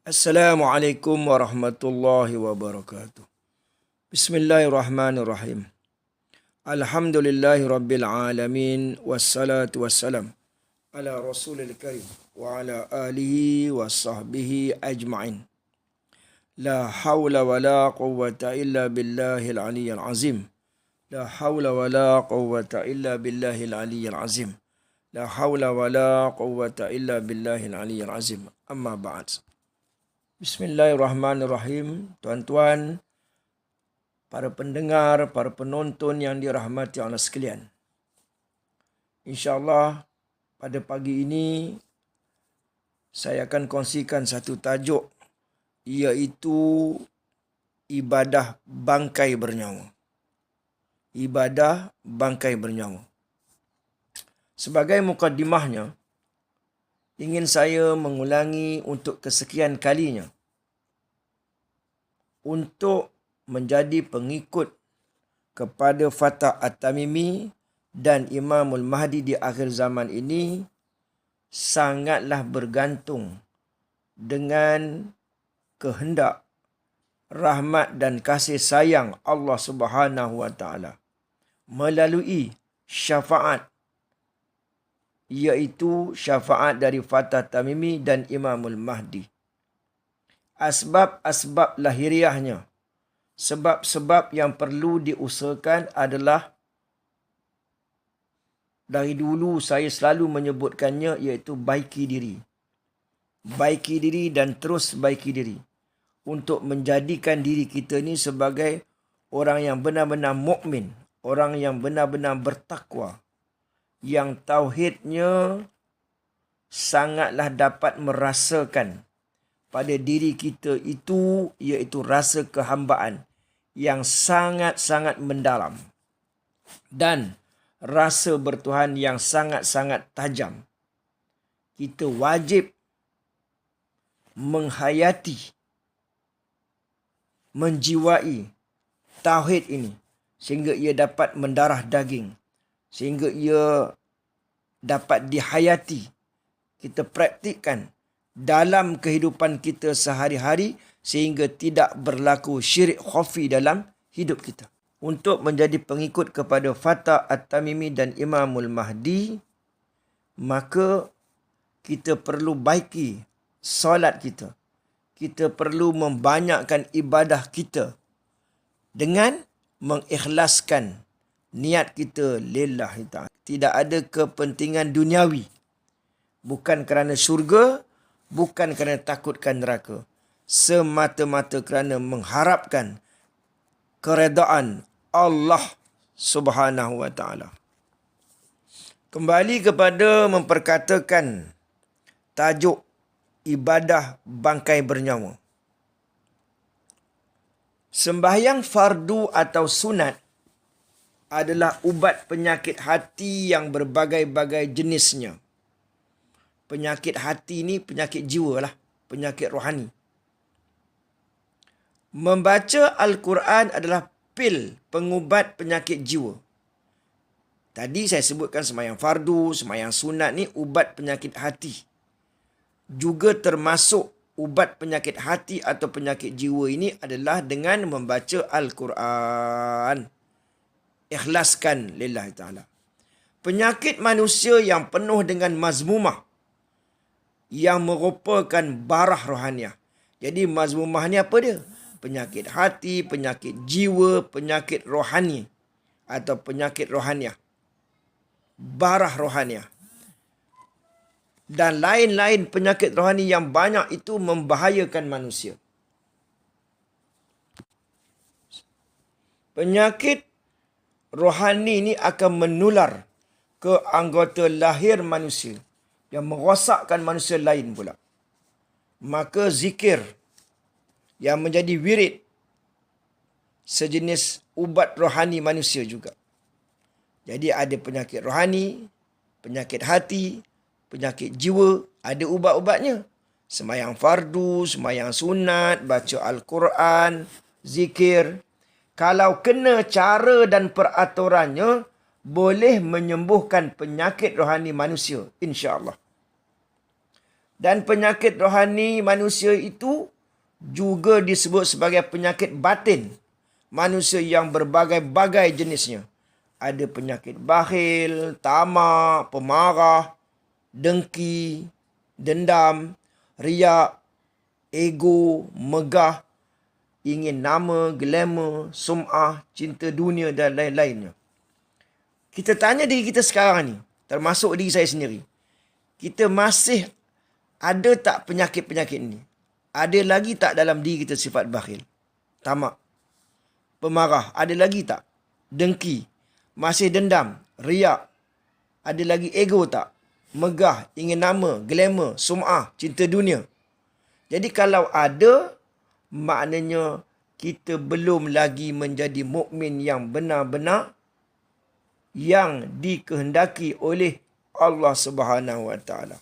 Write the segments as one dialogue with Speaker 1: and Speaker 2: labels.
Speaker 1: Assalamualaikum warahmatullahi wabarakatuh. Bismillahirrahmanirrahim. Alhamdulillahi rabbil alamin. Wassalatu wassalam ala rasulil karim wa ala alihi wa sahbihi ajma'in. La hawla wa la quwwata illa billahil aliyyil azim. La hawla wa la quwwata illa billahil aliyyil azim. La hawla wa la quwwata illa billahil aliyyil azim. Amma ba'd. Bismillahirrahmanirrahim. Tuan-tuan, para pendengar, para penonton yang dirahmati Allah sekalian. InsyaAllah pada pagi ini saya akan kongsikan satu tajuk, iaitu ibadah bangkai bernyawa. Ibadah bangkai bernyawa. Sebagai mukadimahnya, ingin saya mengulangi untuk kesekian kalinya untuk menjadi pengikut kepada Fatah At-Tamimi dan Imamul Mahdi di akhir zaman ini sangatlah bergantung dengan kehendak, rahmat dan kasih sayang Allah Subhanahu wa taala melalui syafaat, iaitu syafaat dari Fatah Tamimi dan Imamul Mahdi. Asbab-asbab lahiriahnya, sebab-sebab yang perlu diusahakan adalah, dari dulu saya selalu menyebutkannya, iaitu baiki diri. Baiki diri dan terus baiki diri. Untuk menjadikan diri kita ni sebagai orang yang benar-benar mukmin, orang yang benar-benar bertakwa, yang tauhidnya sangatlah dapat merasakan pada diri kita itu, iaitu rasa kehambaan yang sangat-sangat mendalam dan rasa bertuhan yang sangat-sangat tajam. Kita wajib menghayati, menjiwai tauhid ini sehingga ia dapat mendarah daging, sehingga ia dapat dihayati, kita praktikkan dalam kehidupan kita sehari-hari sehingga tidak berlaku syirik khafi dalam hidup kita. Untuk menjadi pengikut kepada Fatah At-Tamimi dan Imamul Mahdi, maka kita perlu baiki solat kita. Kita perlu membanyakkan ibadah kita dengan mengikhlaskan niat kita lillahi ta'ala. Tidak ada kepentingan duniawi. Bukan kerana syurga, bukan kerana takutkan neraka. Semata-mata kerana mengharapkan keredaan Allah Subhanahu wa taala. Kembali kepada memperkatakan tajuk ibadah bangkai bernyawa. Sembahyang fardu atau sunat adalah ubat penyakit hati yang berbagai-bagai jenisnya. Penyakit hati ni penyakit jiwa lah, penyakit rohani. Membaca Al-Quran adalah pil pengubat penyakit jiwa. Tadi saya sebutkan sembahyang fardu, sembahyang sunat ni ubat penyakit hati. Juga termasuk ubat penyakit hati atau penyakit jiwa ini adalah dengan membaca Al-Quran. Ikhlaskan lillahi ta'ala. Penyakit manusia yang penuh dengan mazmumah, yang merupakan barah rohaniah. Jadi mazmumah ni apa dia? Penyakit hati, penyakit jiwa, penyakit rohani atau penyakit rohaniah. Barah rohaniah. Dan lain-lain penyakit rohani yang banyak itu membahayakan manusia. Penyakit rohani ini akan menular ke anggota lahir manusia yang merosakkan manusia lain pula. Maka zikir yang menjadi wirid sejenis ubat rohani manusia juga. Jadi ada penyakit rohani, penyakit hati, penyakit jiwa, ada ubat-ubatnya. Sembahyang fardu, sembahyang sunat, baca Al-Quran, zikir. Kalau kena cara dan peraturannya, boleh menyembuhkan penyakit rohani manusia, insya-Allah. Dan penyakit rohani manusia itu juga disebut sebagai penyakit batin manusia yang berbagai-bagai jenisnya. Ada penyakit bakhil, tamak, pemarah, dengki, dendam, riak, ego, megah, ingin nama, glamour, sum'ah, cinta dunia dan lain-lainnya. Kita tanya diri kita sekarang ni, termasuk diri saya sendiri. Kita masih ada tak penyakit-penyakit ni? Ada lagi tak dalam diri kita sifat bakhil, tamak, pemarah? Ada lagi tak? Dengki, masih dendam, riak? Ada lagi ego tak? Megah, ingin nama, glamour, sum'ah, cinta dunia? Jadi kalau ada, maknanya kita belum lagi menjadi mukmin yang benar-benar yang dikehendaki oleh Allah Subhanahu Wa Taala.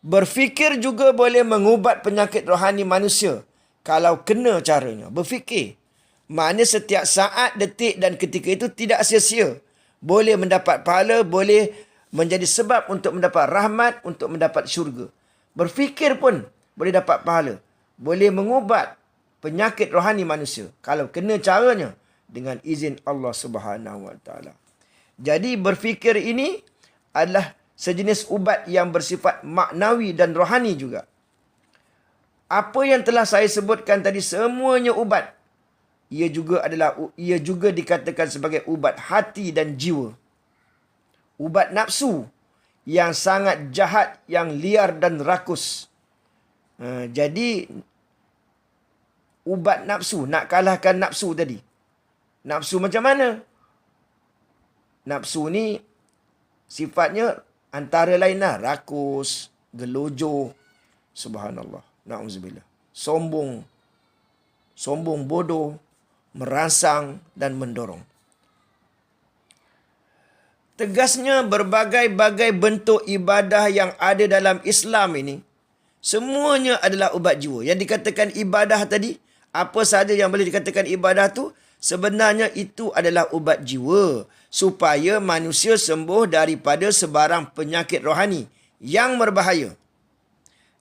Speaker 1: Berfikir juga boleh mengubat penyakit rohani manusia kalau kena caranya. Berfikir, maknanya setiap saat, detik dan ketika itu tidak sia-sia. Boleh mendapat pahala, boleh menjadi sebab untuk mendapat rahmat, untuk mendapat syurga. Berfikir pun boleh dapat pahala. Boleh mengubat penyakit rohani manusia kalau kena caranya dengan izin Allah Subhanahu Wa Taala. Jadi berfikir ini adalah sejenis ubat yang bersifat maknawi dan rohani juga. Apa yang telah saya sebutkan tadi semuanya ubat. Ia juga dikatakan sebagai ubat hati dan jiwa. Ubat nafsu yang sangat jahat, yang liar dan rakus. Jadi ubat nafsu, nak kalahkan nafsu tadi. Nafsu macam mana? Nafsu ni sifatnya antara lainlah rakus, gelojoh, subhanallah, na'udzubillah, sombong, bodoh, merangsang dan mendorong. Tegasnya berbagai-bagai bentuk ibadah yang ada dalam Islam ini semuanya adalah ubat jiwa. Yang dikatakan ibadah tadi, apa sahaja yang boleh dikatakan ibadah tu, sebenarnya itu adalah ubat jiwa. Supaya manusia sembuh daripada sebarang penyakit rohani yang berbahaya.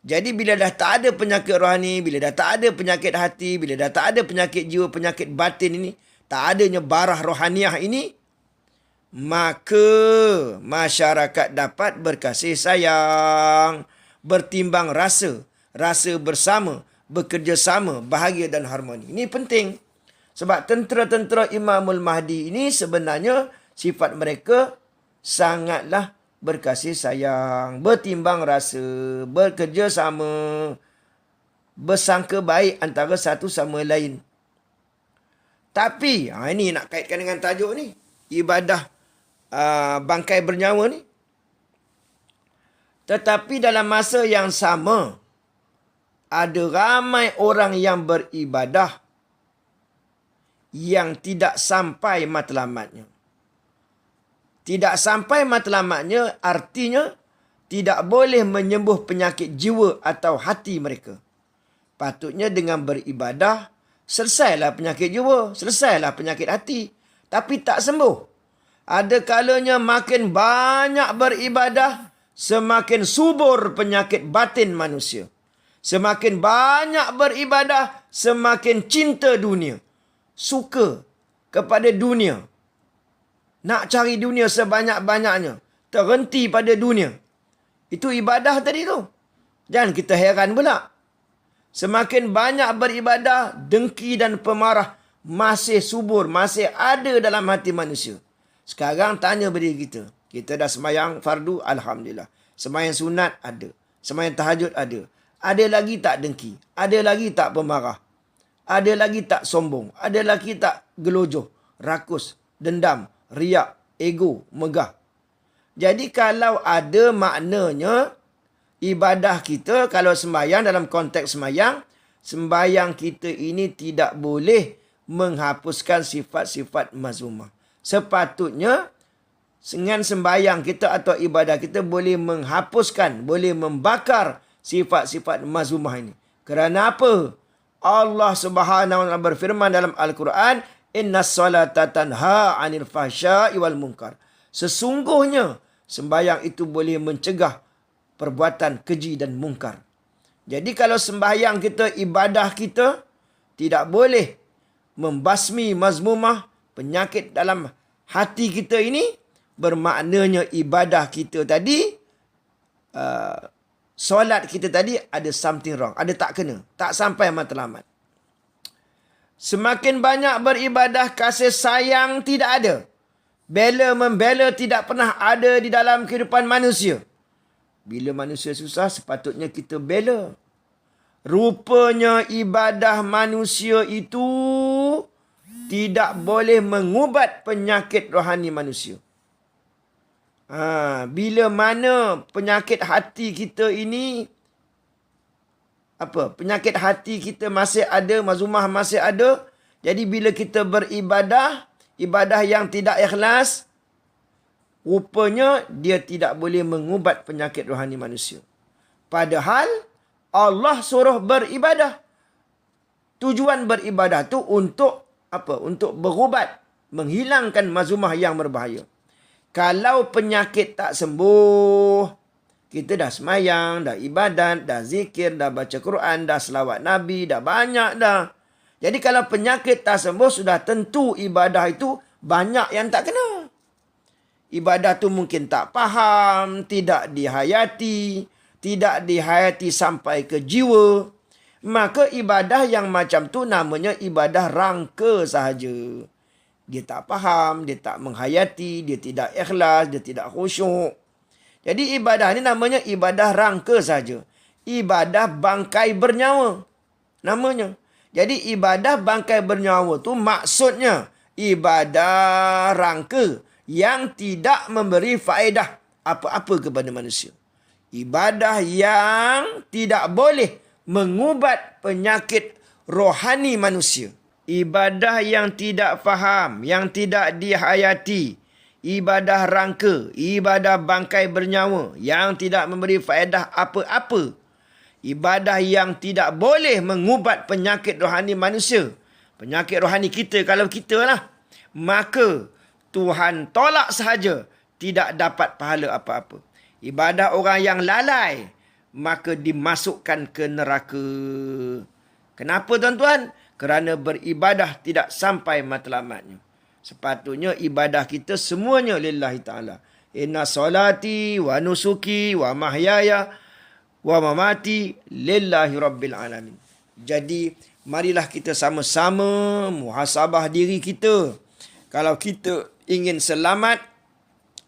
Speaker 1: Jadi bila dah tak ada penyakit rohani, bila dah tak ada penyakit hati, bila dah tak ada penyakit jiwa, penyakit batin ini, tak adanya barah rohaniah ini, maka masyarakat dapat berkasih sayang, bertimbang rasa, rasa bersama, bekerjasama, bahagia dan harmoni. Ini penting. Sebab tentera-tentera Imamul Mahdi ini sebenarnya sifat mereka sangatlah berkasih sayang, bertimbang rasa, bekerjasama, bersangka baik antara satu sama lain. Tapi, ini nak kaitkan dengan tajuk ni, ibadah bangkai bernyawa ni. Tetapi dalam masa yang sama, ada ramai orang yang beribadah yang tidak sampai matlamatnya. Tidak sampai matlamatnya artinya tidak boleh menyembuh penyakit jiwa atau hati mereka. Patutnya dengan beribadah, selesailah penyakit jiwa, selesailah penyakit hati. Tapi tak sembuh. Ada kalanya makin banyak beribadah, semakin subur penyakit batin manusia. Semakin banyak beribadah, semakin cinta dunia. Suka kepada dunia. Nak cari dunia sebanyak-banyaknya. Terhenti pada dunia. Itu ibadah tadi tu. Jangan kita heran pula. Semakin banyak beribadah, dengki dan pemarah masih subur, masih ada dalam hati manusia. Sekarang tanya beri kita. Kita dah sembahyang fardu, alhamdulillah. Sembahyang sunat ada. Sembahyang tahajud ada. Ada lagi tak dengki? Ada lagi tak pemarah? Ada lagi tak sombong? Ada lagi tak gelojoh, rakus, dendam, riak, ego, megah? Jadi kalau ada maknanya ibadah kita, kalau sembahyang dalam konteks sembahyang kita ini tidak boleh menghapuskan sifat-sifat mazmumah. Sepatutnya dengan sembahyang kita atau ibadah kita boleh menghapuskan, boleh membakar sifat-sifat mazmumah ini. Kerana apa? Allah Subhanahu wa taala berfirman dalam Al-Quran, "Innas salata tanha 'anil fahsya'i wal munkar." Sesungguhnya sembahyang itu boleh mencegah perbuatan keji dan mungkar. Jadi kalau sembahyang kita, ibadah kita tidak boleh membasmi mazmumah penyakit dalam hati kita ini, bermaknanya ibadah kita tadi, solat kita tadi ada something wrong, ada tak kena, tak sampai matlamat. Semakin banyak beribadah, kasih sayang tidak ada. Bela membela tidak pernah ada di dalam kehidupan manusia. Bila manusia susah, sepatutnya kita bela. Rupanya ibadah manusia itu tidak boleh mengubat penyakit rohani manusia. Bila mana penyakit hati kita ini, penyakit hati kita masih ada, mazmumah masih ada. Jadi bila kita beribadah, ibadah yang tidak ikhlas, rupanya dia tidak boleh mengubat penyakit rohani manusia. Padahal Allah suruh beribadah. Tujuan beribadah tu untuk apa? Untuk berubat, menghilangkan mazmumah yang berbahaya. Kalau penyakit tak sembuh, kita dah semayang, dah ibadat, dah zikir, dah baca Quran, dah selawat Nabi, dah banyak dah. Jadi kalau penyakit tak sembuh, sudah tentu ibadah itu banyak yang tak kena. Ibadah tu mungkin tak faham, tidak dihayati sampai ke jiwa. Maka ibadah yang macam tu namanya ibadah rangka sahaja. Dia tak faham, dia tak menghayati, dia tidak ikhlas, dia tidak khusyuk. Jadi ibadah ni namanya ibadah rangka saja. Ibadah bangkai bernyawa namanya. Jadi ibadah bangkai bernyawa tu maksudnya ibadah rangka yang tidak memberi faedah apa-apa kepada manusia. Ibadah yang tidak boleh mengubat penyakit rohani manusia. Ibadah yang tidak faham, yang tidak dihayati. Ibadah rangka, ibadah bangkai bernyawa yang tidak memberi faedah apa-apa. Ibadah yang tidak boleh mengubat penyakit rohani manusia. Penyakit rohani kita, kalau kita lah. Maka Tuhan tolak sahaja, tidak dapat pahala apa-apa. Ibadah orang yang lalai, maka dimasukkan ke neraka. Kenapa tuan-tuan? Kerana beribadah tidak sampai matlamatnya. Sepatutnya ibadah kita semuanya lillahi ta'ala. Inna salati wa nusuki wa mahyaya wa mamati lillahi rabbil alamin. Jadi marilah kita sama-sama muhasabah diri kita. Kalau kita ingin selamat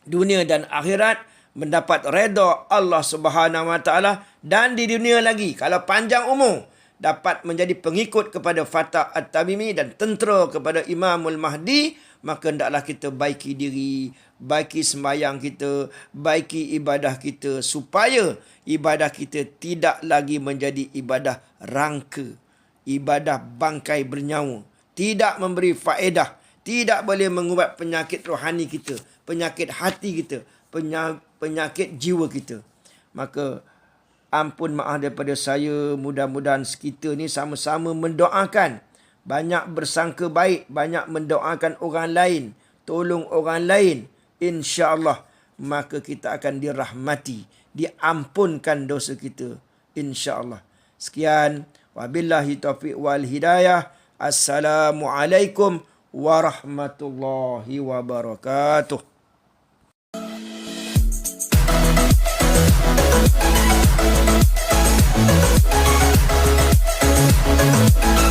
Speaker 1: dunia dan akhirat, mendapat redha Allah Subhanahu wa taala, dan di dunia lagi kalau panjang umur dapat menjadi pengikut kepada Fatah At-Tamimi dan tentera kepada Imamul Mahdi, maka hendaklah kita baiki diri, baiki sembahyang kita, baiki ibadah kita, supaya ibadah kita tidak lagi menjadi ibadah rangka, ibadah bangkai bernyawa, tidak memberi faedah, tidak boleh mengubat penyakit rohani kita, penyakit hati kita, penyakit jiwa kita. Maka ampun maaf daripada saya, mudah-mudahan kita ni sama-sama mendoakan, banyak bersangka baik, banyak mendoakan orang lain, tolong orang lain, insya-Allah maka kita akan dirahmati, diampunkan dosa kita, insya-Allah. Sekian, wabillahi taufiq wal hidayah. Assalamualaikum warahmatullahi wabarakatuh. We'll be right back.